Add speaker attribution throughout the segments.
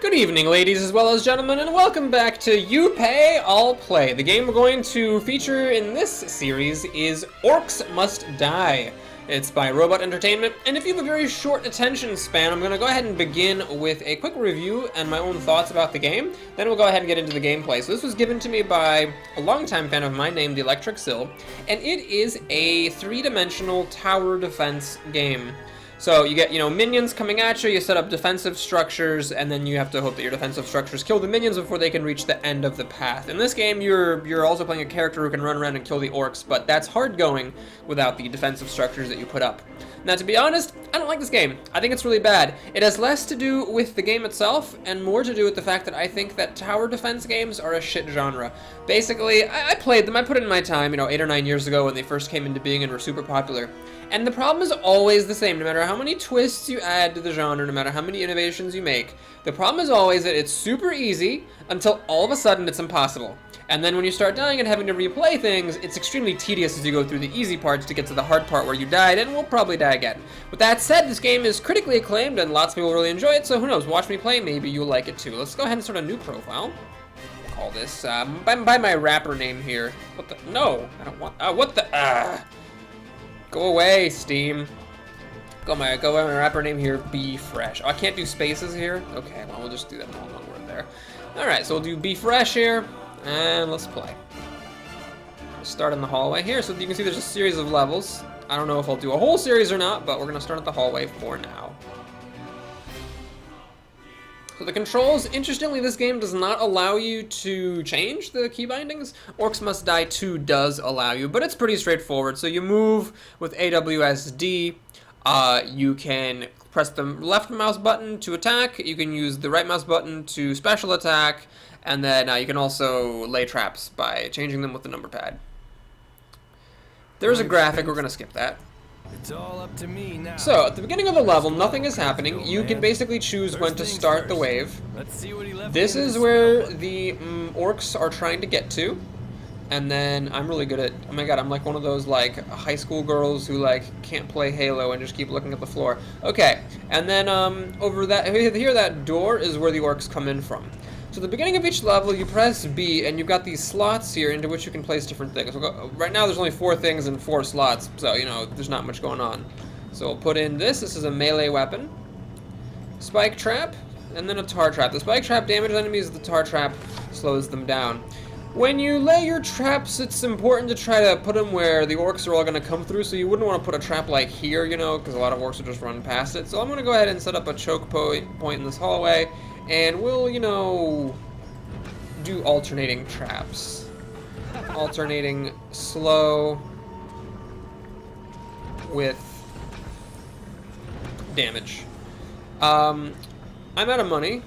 Speaker 1: Good evening, ladies as well as gentlemen, and welcome back to You Pay, I'll Play. The game we're going to feature in this series is Orcs Must Die. It's by Robot Entertainment, and if you have a very short attention span, I'm going to go ahead and begin with a quick review and my own thoughts about the game. Then we'll go ahead and get into the gameplay. So this was given to me by a longtime fan of mine named Electric Sill, and it is a three-dimensional tower defense game. So you get, minions coming at you, you set up defensive structures, and then you have to hope that your defensive structures kill the minions before they can reach the end of the path. In this game, you're also playing a character who can run around and kill the orcs, but that's hard going without the defensive structures that you put up. Now, to be honest, I don't like this game. I think it's really bad. It has less to do with the game itself, and more to do with the fact that I think that tower defense games are a shit genre. Basically, I played them, I put in my time, 8 or 9 years ago when they first came into being and were super popular. And the problem is always the same, no matter how many twists you add to the genre, no matter how many innovations you make. The problem is always that it's super easy until all of a sudden it's impossible. And then when you start dying and having to replay things, it's extremely tedious as you go through the easy parts to get to the hard part where you died, and we'll probably die again. With that said, this game is critically acclaimed and lots of people really enjoy it, so who knows, watch me play, maybe you'll like it too. Let's go ahead and start a new profile. Call this, by my rapper name here. What the, no, I don't want, what the, Go away, Steam. Go my rapper name here, Be Fresh. Oh, I can't do spaces here? Okay, well, we'll just do that in one word there. Alright, so we'll do Be Fresh here, and let's play. We'll start in the hallway here, so you can see there's a series of levels. I don't know if I'll do a whole series or not, but we're gonna start at the hallway for now. So the controls, interestingly, this game does not allow you to change the key bindings. Orcs Must Die 2 does allow you, but it's pretty straightforward. So you move with AWSD, you can press the left mouse button to attack, you can use the right mouse button to special attack, and then you can also lay traps by changing them with the number pad. There's a graphic, we're going to skip that.
Speaker 2: It's all up to me now.
Speaker 1: So, at the beginning of the level, nothing is happening. You can basically choose when to start the wave.
Speaker 2: Let's see what he left.
Speaker 1: This is where the orcs are trying to get to. And then I'm really good at, oh my god, I'm like one of those like high school girls who like can't play Halo and just keep looking at the floor. Okay, and then over that, here that door is where the orcs come in from. So at the beginning of each level, you press B, and you've got these slots here into which you can place different things. We'll go, right now, there's only 4 things and 4 slots, so, there's not much going on. So we'll put in this. This is a melee weapon. Spike trap, and then a tar trap. The spike trap damages enemies, the tar trap slows them down. When you lay your traps, it's important to try to put them where the orcs are all going to come through, so you wouldn't want to put a trap like here, because a lot of orcs will just run past it. So I'm going to go ahead and set up a choke point in this hallway. And we'll, do alternating traps. Alternating slow with damage. I'm out of money.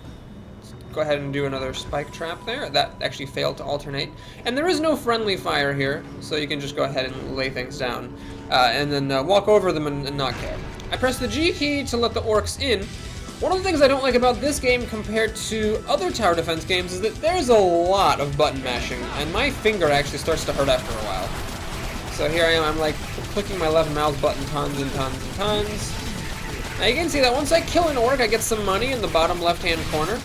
Speaker 1: Let's go ahead and do another spike trap there. That actually failed to alternate. And there is no friendly fire here, so you can just go ahead and lay things down. And then walk over them and not care. I press the G key to let the orcs in. One of the things I don't like about this game compared to other tower defense games is that there's a lot of button mashing, and my finger actually starts to hurt after a while. So here I am, I'm like clicking my left mouse button tons and tons and tons. Now you can see that once I kill an orc, I get some money in the bottom left-hand corner.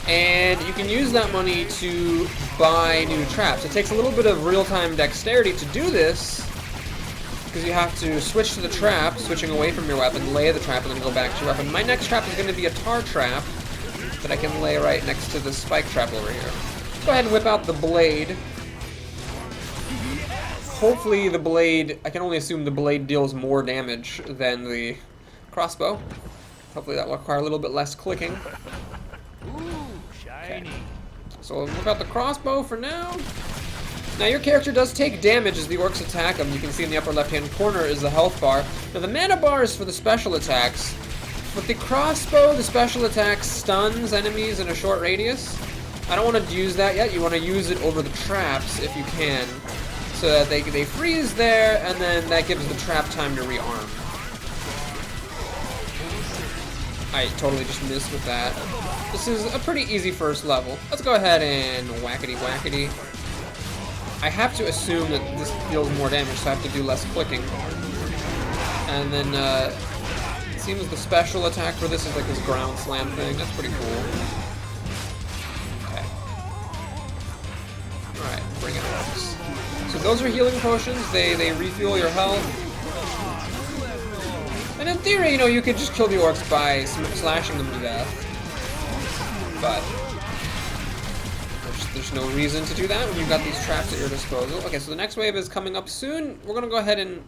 Speaker 1: And you can use that money to buy new traps. It takes a little bit of real-time dexterity to do this, because you have to switch to the trap, switching away from your weapon, lay the trap, and then go back to your weapon. My next trap is going to be a tar trap that I can lay right next to the spike trap over here. Go ahead and whip out the blade. Hopefully the blade, I can only assume the blade deals more damage than the crossbow. Hopefully that will require a little bit less clicking.
Speaker 2: Ooh, shiny.
Speaker 1: Okay. So we'll whip out the crossbow for now. Now your character does take damage as the orcs attack him. You can see in the upper left-hand corner is the health bar. Now the mana bar is for the special attacks. With the crossbow, the special attack stuns enemies in a short radius. I don't want to use that yet. You want to use it over the traps if you can, so that they freeze there, and then that gives the trap time to rearm. I totally just missed with that. This is a pretty easy first level. Let's go ahead and whackety whackety. I have to assume that this deals more damage, so I have to do less clicking. And then seems the special attack for this is like this ground slam thing. That's pretty cool. Okay. Alright, bring it Orcs. So those are healing potions. They refuel your health. And in theory, you know, you could just kill the Orcs by slashing them to death. But there's no reason to do that when you've got these traps at your disposal. Okay, so the next wave is coming up soon. We're going to go ahead and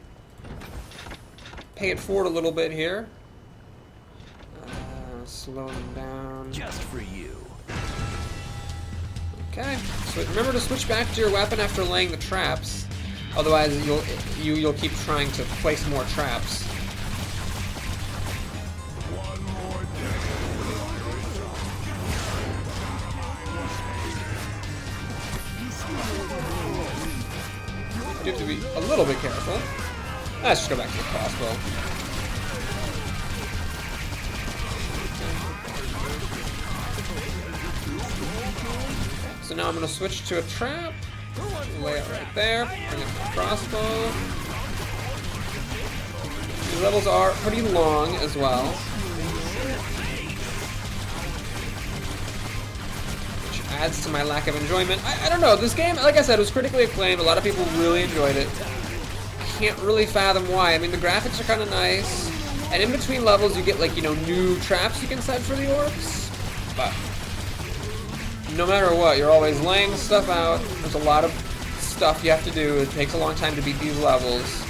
Speaker 1: pay it forward a little bit here. Slow them down.
Speaker 2: Just for you.
Speaker 1: Okay, so remember to switch back to your weapon after laying the traps. Otherwise, you'll keep trying to place more traps. You have to be a little bit careful. Let's just go back to the crossbow. So now I'm going to switch to a trap. Lay it right there. Bring it to the crossbow. These levels are pretty long as well, which adds to my lack of enjoyment. I don't know. This game, like I said, was critically acclaimed. A lot of people really enjoyed it. Can't really fathom why. I mean, the graphics are kind of nice, and in between levels you get, like, you know, new traps you can set for the Orcs, but no matter what, you're always laying stuff out. There's a lot of stuff you have to do. It takes a long time to beat these levels,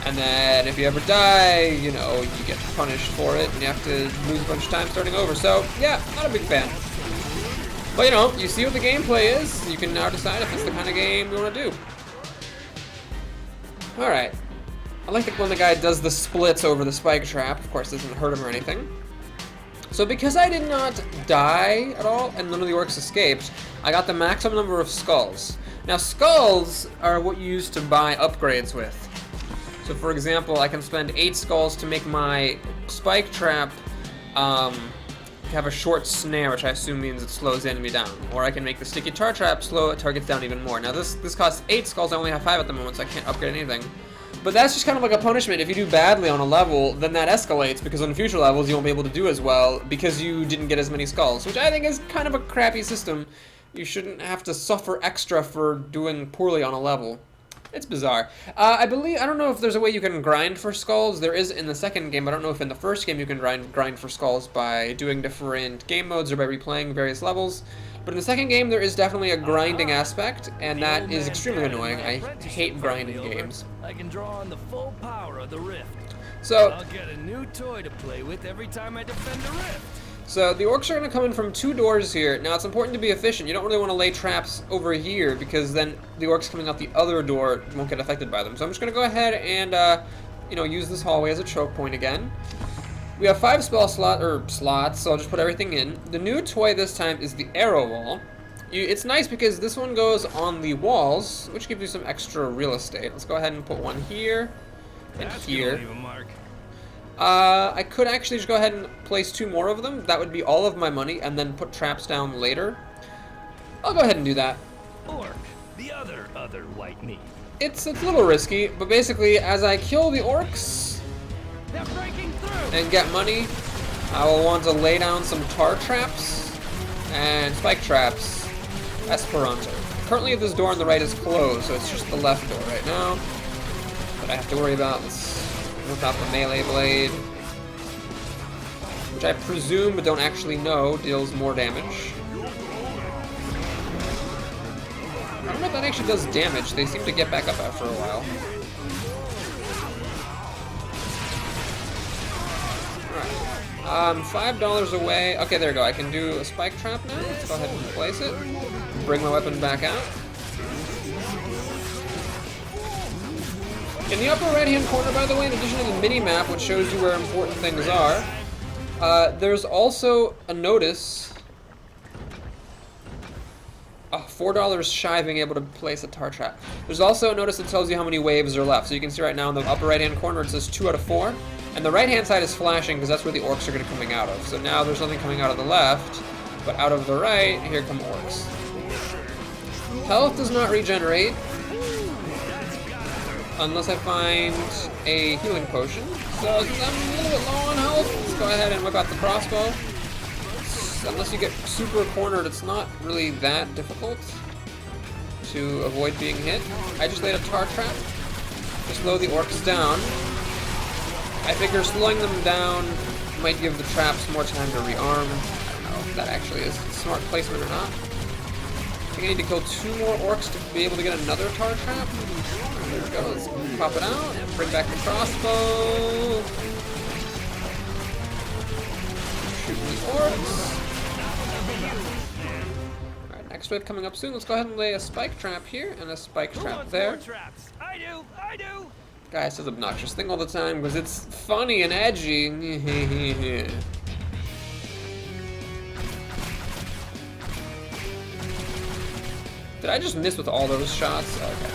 Speaker 1: and then if you ever die, you know, you get punished for it, and you have to lose a bunch of time starting over. So yeah, not a big fan. But you know, you see what the gameplay is, you can now decide if it's the kind of game you want to do. Alright, I like it when the guy does the splits over the spike trap. Of course, it doesn't hurt him or anything. So because I did not die at all, and none of the Orcs escaped, I got the maximum number of skulls. Now, skulls are what you use to buy upgrades with. So for example, I can spend 8 skulls to make my spike trap have a short snare, which I assume means it slows the enemy down. Or I can make the sticky tar trap slow targets down even more. Now this costs 8 skulls, I only have 5 at the moment, so I can't upgrade anything. But that's just kind of like a punishment. If you do badly on a level, then that escalates, because on future levels you won't be able to do as well because you didn't get as many skulls, which I think is kind of a crappy system. You shouldn't have to suffer extra for doing poorly on a level. It's bizarre. I don't know if there's a way you can grind for skulls. There is in the second game. I don't know if in the first game you can grind for skulls by doing different game modes or by replaying various levels. But in the second game, there is definitely a grinding aspect, and that is extremely annoying. I hate grinding games.
Speaker 2: I can draw on the full power of the rift.
Speaker 1: So
Speaker 2: I'll get a new toy to play with every time I defend a rift.
Speaker 1: So the Orcs are going to come in from 2 doors here. Now it's important to be efficient. You don't really want to lay traps over here because then the Orcs coming out the other door won't get affected by them. So I'm just going to go ahead and you know, use this hallway as a choke point again. We have 5 spell slots, so I'll just put everything in. The new toy this time is the arrow wall. It's nice because this one goes on the walls, which gives you some extra real estate. Let's go ahead and put one here and here. I could actually just go ahead and place 2 more of them. That would be all of my money, and then put traps down later. I'll go ahead and do that.
Speaker 2: Orc, the other white meat.
Speaker 1: It's a little risky, but basically, as I kill the Orcs
Speaker 2: They're breaking through.
Speaker 1: and get money, I will want to lay down some tar traps and spike traps. Esperanto. Currently, this door on the right is closed, so it's just the left door right now. But I have to worry about this. Without the melee blade, which I presume but don't actually know deals more damage. I don't know if that actually does damage. They seem to get back up after a while. Alright. $5 away. Okay, there we go. I can do a spike trap now. Let's go ahead and place it. Bring my weapon back out. In the upper right-hand corner, by the way, in addition to the mini-map, which shows you where important things are, there's also a notice. $4 shy of being able to place a tar trap. There's also a notice that tells you how many waves are left. So you can see right now in the upper right-hand corner it says 2 out of 4. And the right-hand side is flashing because that's where the Orcs are going to be coming out of. So now there's nothing coming out of the left, but out of the right, here come Orcs. Health does not regenerate. unless I find a healing potion. So since I'm a little bit low on health, let's go ahead and whip out the crossbow. Unless you get super cornered, it's not really that difficult to avoid being hit. I just laid a tar trap to slow the orcs down. I figure slowing them down might give the traps more time to rearm. I don't know if that actually is smart placement or not. I think I need to kill 2 more orcs to be able to get another tar trap. There we go, let's pop it out and bring back the crossbow. Shoot the orcs. Alright, next wave coming up soon. Let's go ahead and lay a spike trap here and a spike trap there.
Speaker 2: Traps? I do.
Speaker 1: Guy says obnoxious thing all the time because it's funny and edgy. Did I just miss with all those shots? Okay.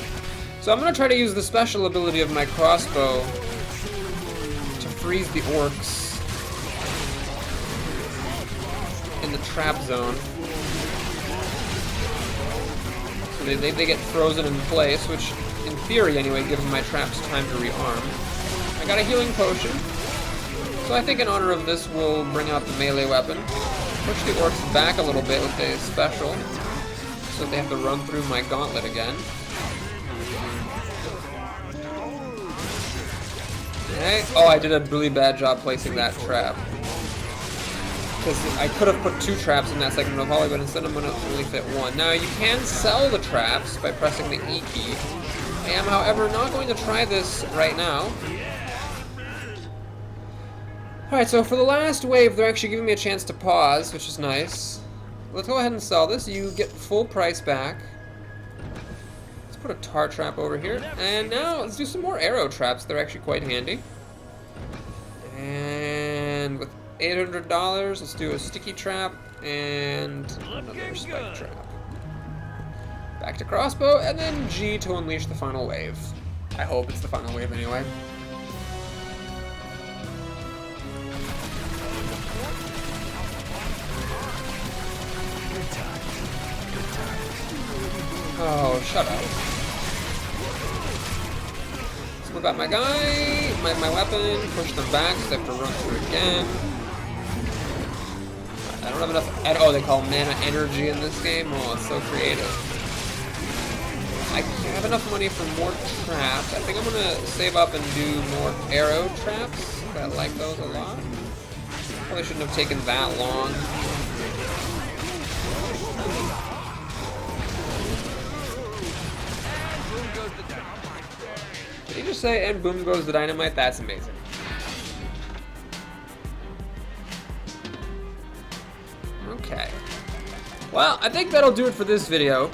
Speaker 1: So I'm going to try to use the special ability of my crossbow to freeze the orcs in the trap zone. So they get frozen in place, which in theory anyway gives my traps time to rearm. I got a healing potion, so I think in honor of this we'll bring out the melee weapon. Push the orcs back a little bit with a special, so they have to run through my gauntlet again. Okay. Oh, I did a really bad job placing that trap. Because I could have put 2 traps in that segment of Holly, but instead I'm going to only fit 1. Now, you can sell the traps by pressing the E key. I am, however, not going to try this right now. Alright, so for the last wave, they're actually giving me a chance to pause, which is nice. Let's go ahead and sell this. You get full price back. Let's put a tar trap over here. And now let's do some more arrow traps. They're actually quite handy. And with $800, let's do a sticky trap and another spike trap. Back to crossbow, and then G to unleash the final wave. I hope it's the final wave anyway. Oh, shut up. Let's whip out my guy, my weapon, push them back, so I have to run through again. I don't have enough, oh, they call mana energy in this game? Oh, it's so creative. I have enough money for more traps. I think I'm gonna save up and do more arrow traps. I like those a lot. Probably shouldn't have taken that long. Did he just say, and boom goes the dynamite? That's amazing. Okay. Well, I think that'll do it for this video.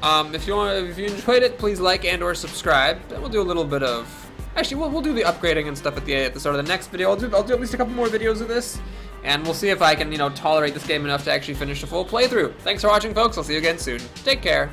Speaker 1: If you enjoyed it, please like and/or subscribe. Then we'll do a little bit of. Actually, we'll do the upgrading and stuff at the start of the next video. I'll do at least a couple more videos of this, and we'll see if I can tolerate this game enough to actually finish a full playthrough. Thanks for watching, folks. I'll see you again soon. Take care.